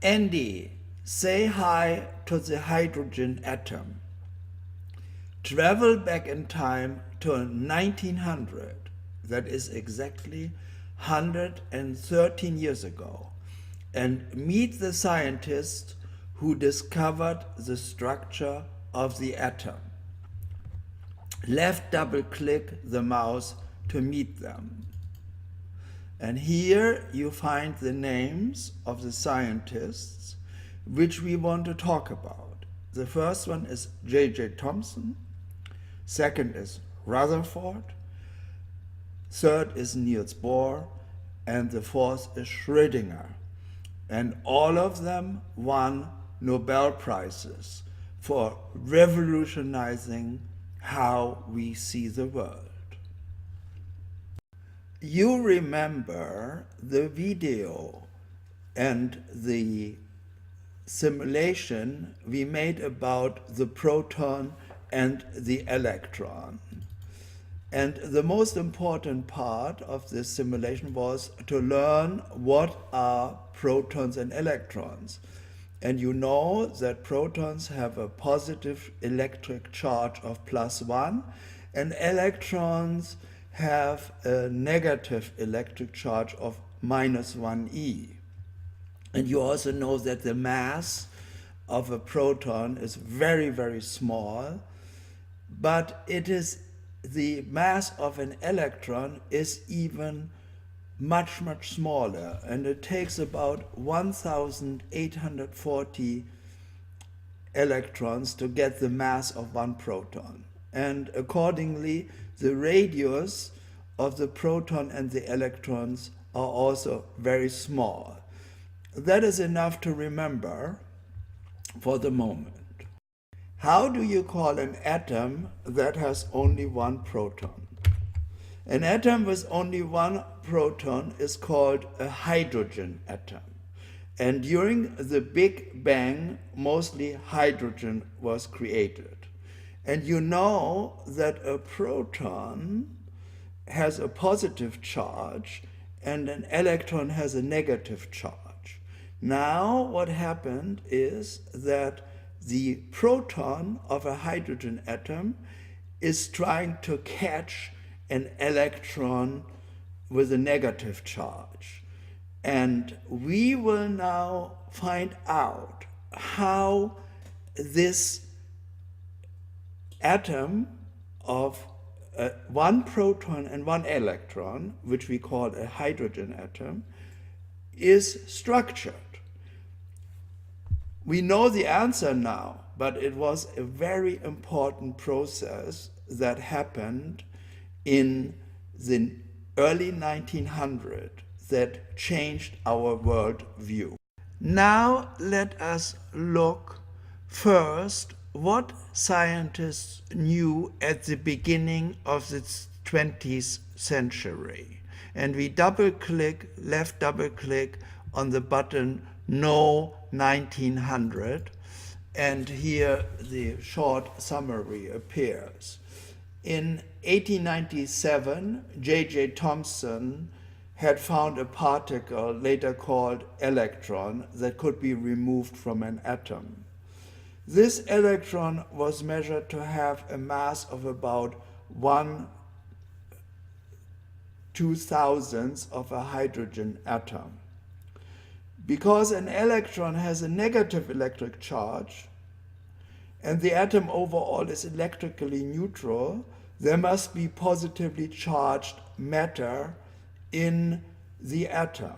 Andy, say hi to the hydrogen atom. Travel back in time to 1900, that is exactly 113 years ago, and meet the scientists who discovered the structure of the atom. Left double-click the mouse to meet them. And here you find the names of the scientists which we want to talk about. The first one is J.J. Thomson, second is Rutherford, third is Niels Bohr, and the fourth is Schrödinger. And all of them won Nobel Prizes for revolutionizing how we see the world. You remember the video and the simulation we made about the proton and the electron. And the most important part of this simulation was to learn what are protons and electrons. And you know that protons have a positive electric charge of +1, and electrons have a negative electric charge of -1e. And you also know that the mass of a proton is very, very small, but the mass of an electron is even much, much smaller, and it takes about 1,840 electrons to get the mass of one proton. And accordingly, the radius of the proton and the electrons are also very small. That is enough to remember for the moment. How do you call an atom that has only one proton? An atom with only one proton is called a hydrogen atom. And during the Big Bang, mostly hydrogen was created. And you know that a proton has a positive charge and an electron has a negative charge. Now what happened is that the proton of a hydrogen atom is trying to catch an electron with a negative charge. And we will now find out how this atom of one proton and one electron, which we call a hydrogen atom, is structured. We know the answer now, but it was a very important process that happened in the early 1900s that changed our world view. Now let us look first what scientists knew at the beginning of the 20th century. And we left double click on the button Know 1900, and here the short summary appears. In 1897, J.J. Thomson had found a particle later called electron that could be removed from an atom. This electron was measured to have a mass of about 1/2000th of a hydrogen atom. Because an electron has a negative electric charge and the atom overall is electrically neutral, there must be positively charged matter in the atom.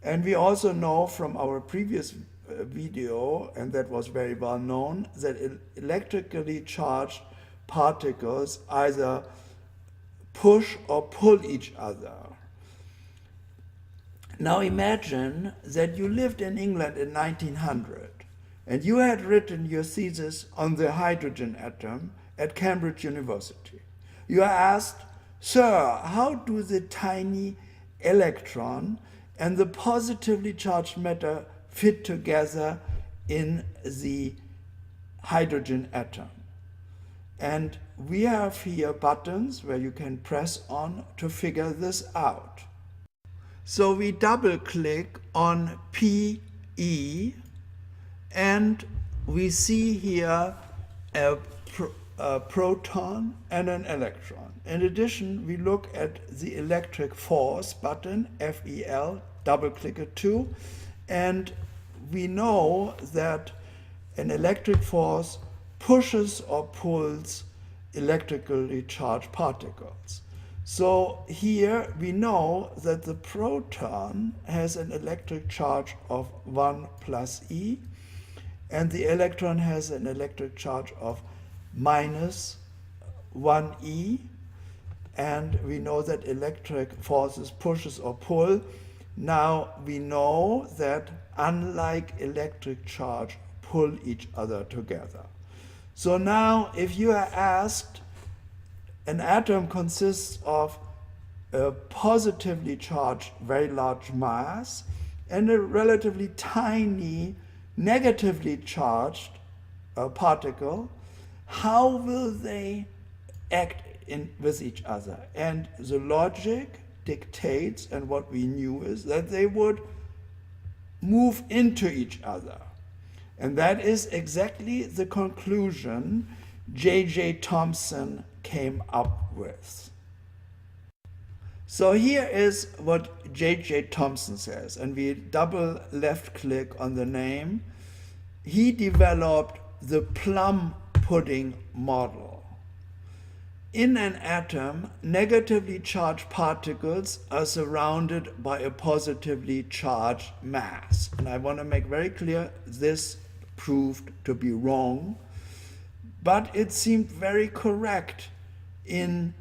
And we also know from our previous video, and that was very well known, that electrically charged particles either push or pull each other. Now imagine that you lived in England in 1900 and you had written your thesis on the hydrogen atom at Cambridge University. You are asked, "Sir, how do the tiny electron and the positively charged matter fit together in the hydrogen atom?" And we have here buttons where you can press on to figure this out. So we double click on P E, and we see here a proton and an electron. In addition, we look at the electric force button, FEL, double-click it too, and we know that an electric force pushes or pulls electrically charged particles. So here we know that the proton has an electric charge of 1 plus E, and the electron has an electric charge of minus 1E, and we know that electric forces pushes or pull. Now we know that unlike electric charge, pull each other together. So now if you are asked, an atom consists of a positively charged very large mass and a relatively tiny negatively charged particle. How will they act with each other? And the logic dictates, and what we knew is that they would move into each other. And that is exactly the conclusion J.J. Thomson came up with. So here is what J.J. Thomson says, and we double left click on the name. He developed the plum pudding model. In an atom, negatively charged particles are surrounded by a positively charged mass. And I want to make very clear this proved to be wrong, but it seemed very correct in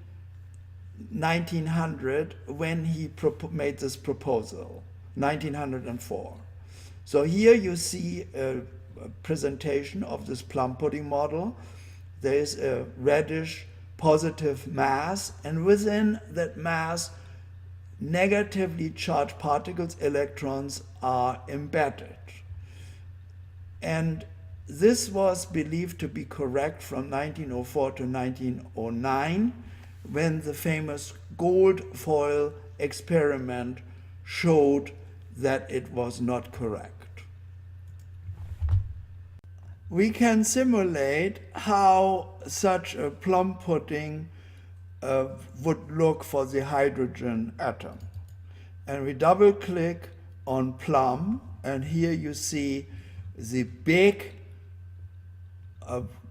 1900 when he made this proposal, 1904. So here you see a presentation of this plum pudding model. There is a reddish positive mass, and within that mass, negatively charged particles, electrons, are embedded. And this was believed to be correct from 1904 to 1909, when the famous gold foil experiment showed that it was not correct. We can simulate how such a plum pudding would look for the hydrogen atom. And we double click on plum, and here you see the big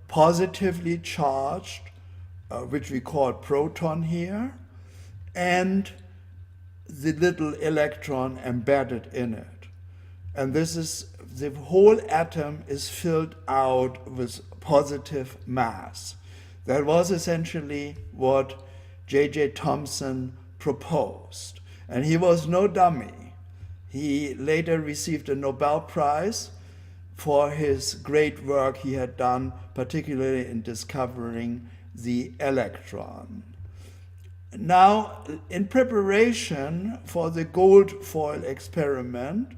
positively charged, which we call proton here, and the little electron embedded in it. And this is, the whole atom is filled out with positive mass. That was essentially what J.J. Thomson proposed. And he was no dummy. He later received a Nobel Prize for his great work he had done, particularly in discovering the electron. Now, in preparation for the gold foil experiment,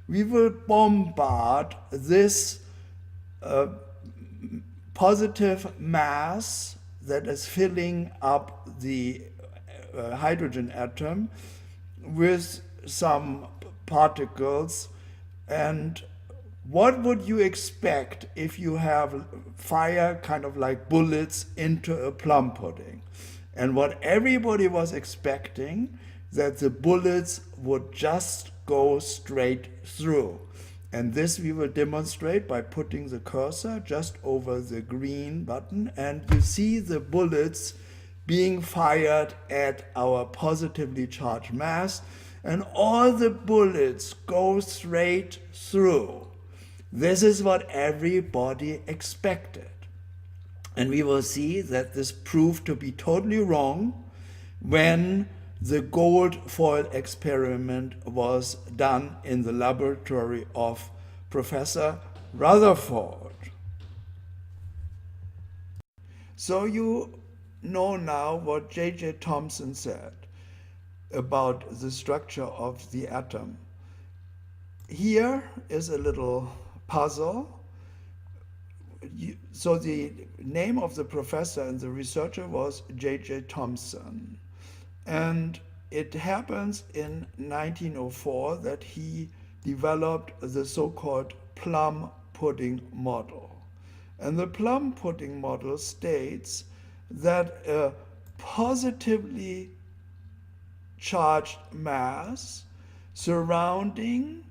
we will bombard this positive mass that is filling up the hydrogen atom with some particles. And what would you expect if you have fire kind of like bullets into a plum pudding? And what everybody was expecting, that the bullets would just go straight through. And this we will demonstrate by putting the cursor just over the green button, and you see the bullets being fired at our positively charged mass, and all the bullets go straight through. This is what everybody expected. And we will see that this proved to be totally wrong when the gold foil experiment was done in the laboratory of Professor Rutherford. So you know now what J.J. Thomson said about the structure of the atom. Here is a little puzzle. So the name of the professor and the researcher was J.J. Thomson. And it happens in 1904 that he developed the so-called plum pudding model. And the plum pudding model states that a positively charged mass surrounding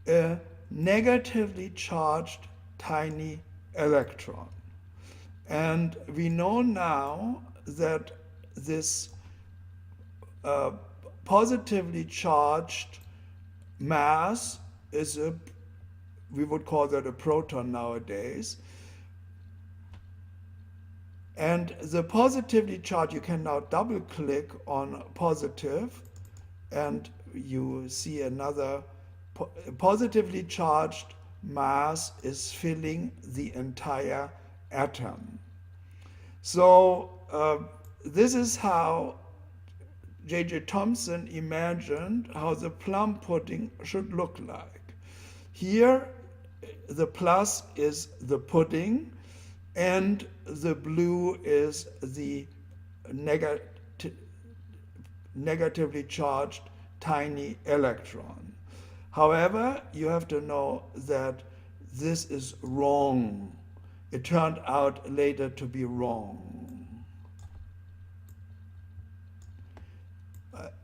a negatively charged tiny electron. And we know now that this positively charged mass is we would call that a proton nowadays. And the positively charged, you can now double click on positive and you see another positively charged mass is filling the entire atom. So this is how J.J. Thomson imagined how the plum pudding should look like. Here, the plus is the pudding, and the blue is the negatively charged tiny electron. However, you have to know that this is wrong. It turned out later to be wrong.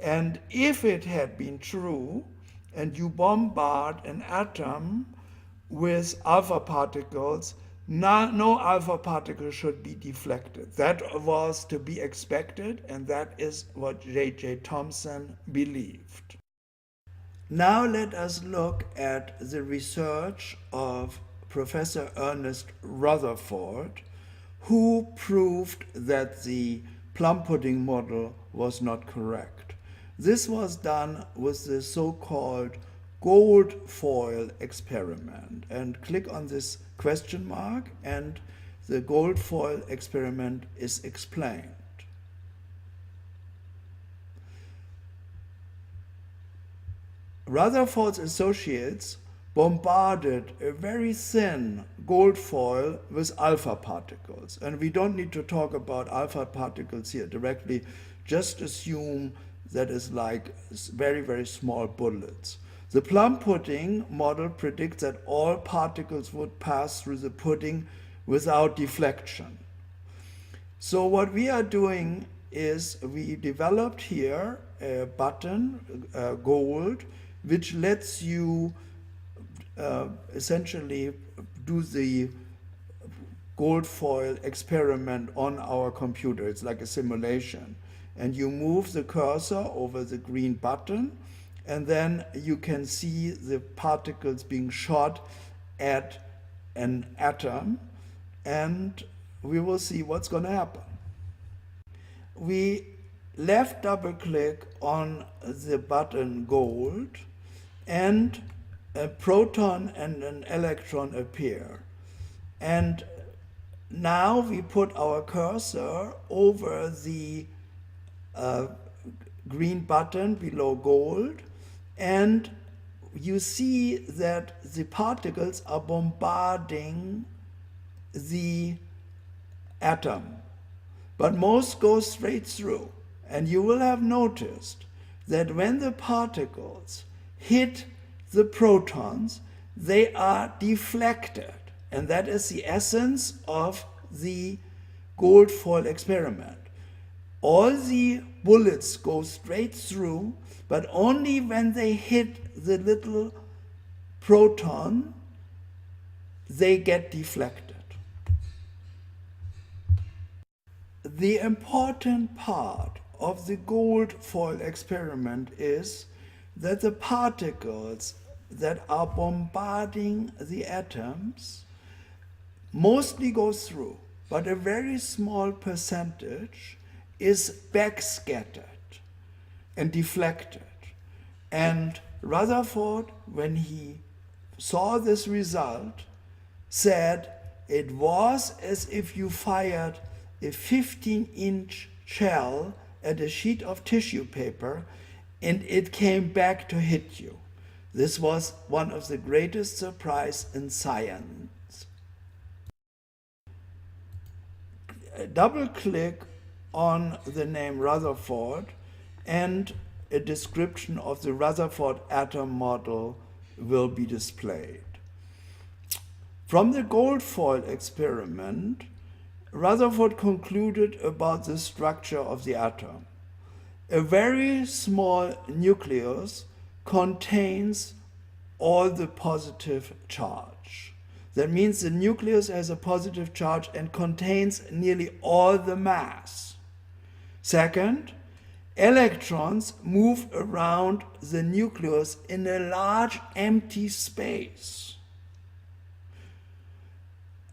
And if it had been true, and you bombard an atom with alpha particles, no alpha particle should be deflected. That was to be expected, and that is what J.J. Thomson believed. Now let us look at the research of Professor Ernest Rutherford, who proved that the plum pudding model was not correct. This was done with the so-called gold foil experiment. And click on this question mark and the gold foil experiment is explained. Rutherford's associates bombarded a very thin gold foil with alpha particles. And we don't need to talk about alpha particles here directly, just assume that is like very, very small bullets. The plum pudding model predicts that all particles would pass through the pudding without deflection. So what we are doing is we developed here a button, gold, which lets you essentially do the gold foil experiment on our computer. It's like a simulation. And you move the cursor over the green button, and then you can see the particles being shot at an atom, and we will see what's going to happen. We left double click on the button gold, and a proton and an electron appear. And now we put our cursor over the green button below gold, and you see that the particles are bombarding the atom, but most go straight through. And you will have noticed that when the particles hit the protons, they are deflected. And that is the essence of the gold foil experiment. All the bullets go straight through, but only when they hit the little proton, they get deflected. The important part of the gold foil experiment is that the particles that are bombarding the atoms mostly go through, but a very small percentage is backscattered and deflected. And Rutherford, when he saw this result, said it was as if you fired a 15-inch shell at a sheet of tissue paper and it came back to hit you. This was one of the greatest surprises in science. Double click on the name Rutherford, and a description of the Rutherford atom model will be displayed. From the gold foil experiment, Rutherford concluded about the structure of the atom. A very small nucleus contains all the positive charge. That means the nucleus has a positive charge and contains nearly all the mass. Second, electrons move around the nucleus in a large empty space.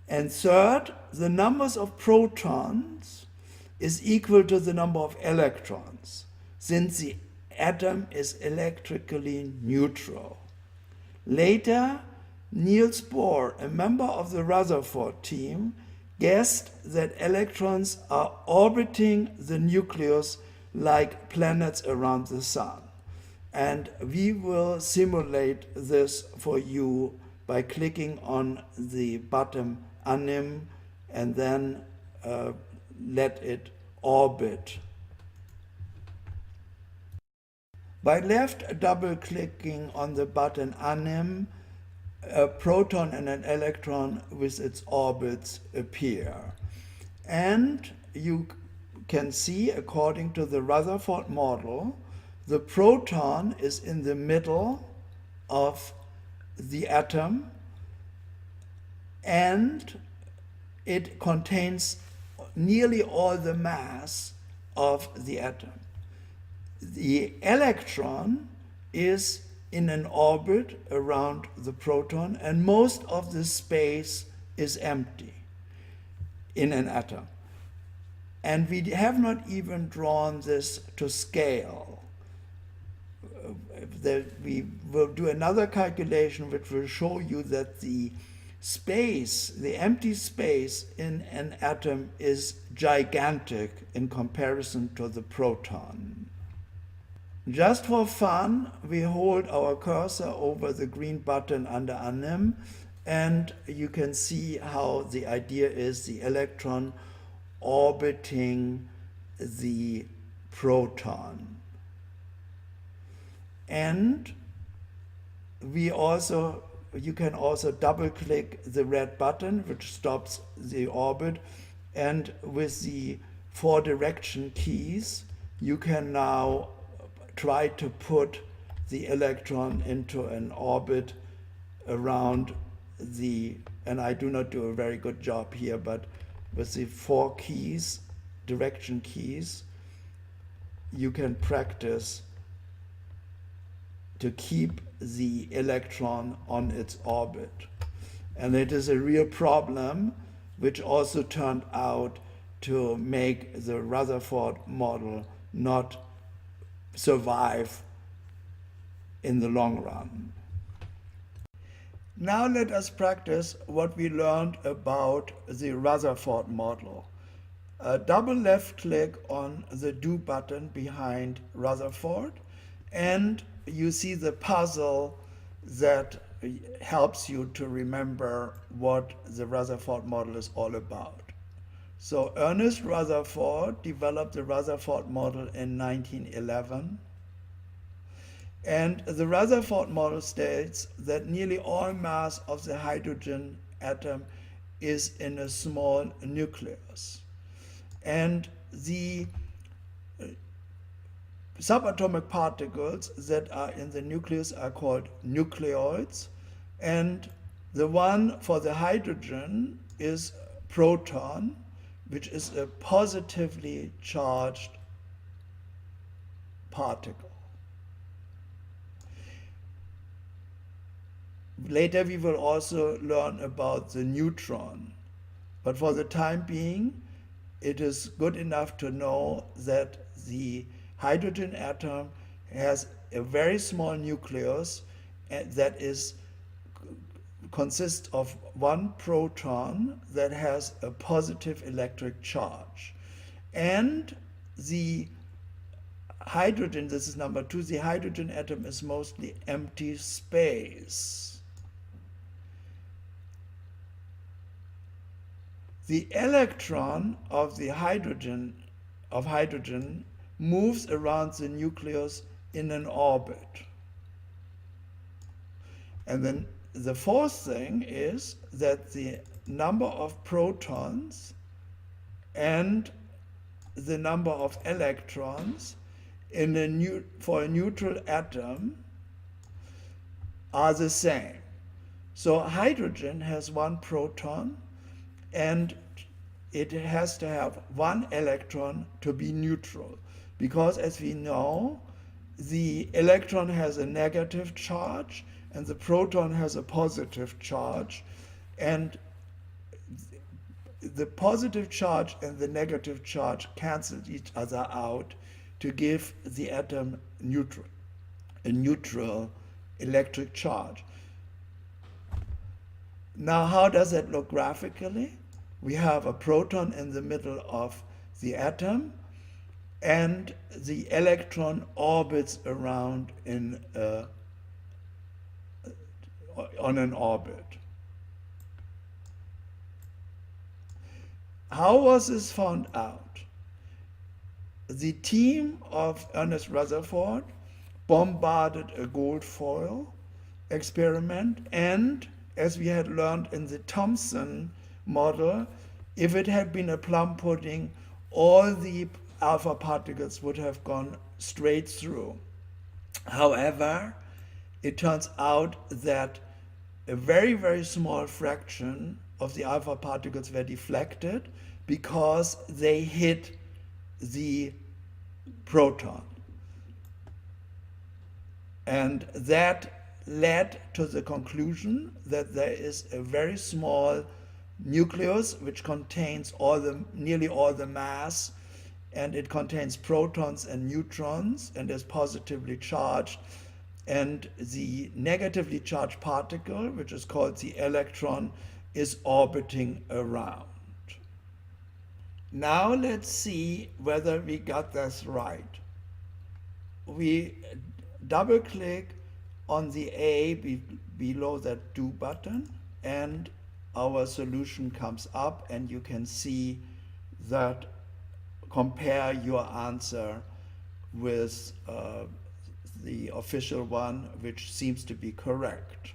And third, the numbers of protons is equal to the number of electrons, since the atom is electrically neutral. Later, Niels Bohr, a member of the Rutherford team, guessed that electrons are orbiting the nucleus like planets around the sun. And we will simulate this for you by clicking on the button Anim and then let it orbit. By left double-clicking on the button Anim, a proton and an electron with its orbits appear. And you can see, according to the Rutherford model, the proton is in the middle of the atom and it contains nearly all the mass of the atom. The electron is in an orbit around the proton, and most of the space is empty in an atom. And we have not even drawn this to scale. We will do another calculation which will show you that the space, the empty space in an atom is gigantic in comparison to the proton. Just for fun, we hold our cursor over the green button under Anim, and you can see how the idea is the electron orbiting the proton. And you can also double click the red button which stops the orbit, and with the 4 direction keys you can now try to put the electron into an orbit around the, and I do not do a very good job here, but with the 4 keys, direction keys, you can practice to keep the electron on its orbit. And it is a real problem, which also turned out to make the Rutherford model not survive in the long run. Now let us practice what we learned about the Rutherford model. Double left click on the Do button behind Rutherford, and you see the puzzle that helps you to remember what the Rutherford model is all about. So Ernest Rutherford developed the Rutherford model in 1911. And the Rutherford model states that nearly all mass of the hydrogen atom is in a small nucleus. And the subatomic particles that are in the nucleus are called nucleoids. And the one for the hydrogen is proton, which is a positively charged particle. Later we will also learn about the neutron, but for the time being it is good enough to know that the hydrogen atom has a very small nucleus that consists of 1 proton that has a positive electric charge. And the hydrogen, this is number 2, the hydrogen atom is mostly empty space. The electron of the hydrogen moves around the nucleus in an orbit. And then the fourth thing is that the number of protons and the number of electrons for a neutral atom are the same. So hydrogen has one proton and it has to have one electron to be neutral, because as we know, the electron has a negative charge and the proton has a positive charge, and the positive charge and the negative charge cancel each other out to give the atom a neutral electric charge. Now, how does that look graphically? We have a proton in the middle of the atom, and the electron orbits around on an orbit. How was this found out? The team of Ernest Rutherford bombarded a gold foil experiment, and as we had learned in the Thomson model, if it had been a plum pudding, all the alpha particles would have gone straight through. However, it turns out that a very, very small fraction of the alpha particles were deflected because they hit the proton. And that led to the conclusion that there is a very small nucleus which contains nearly all the mass, and it contains protons and neutrons and is positively charged, and the negatively charged particle, which is called the electron, is orbiting around. Now let's see whether we got this right. We double click on the A below that do button, and our solution comes up, and you can see that compare your answer with the official one, which seems to be correct.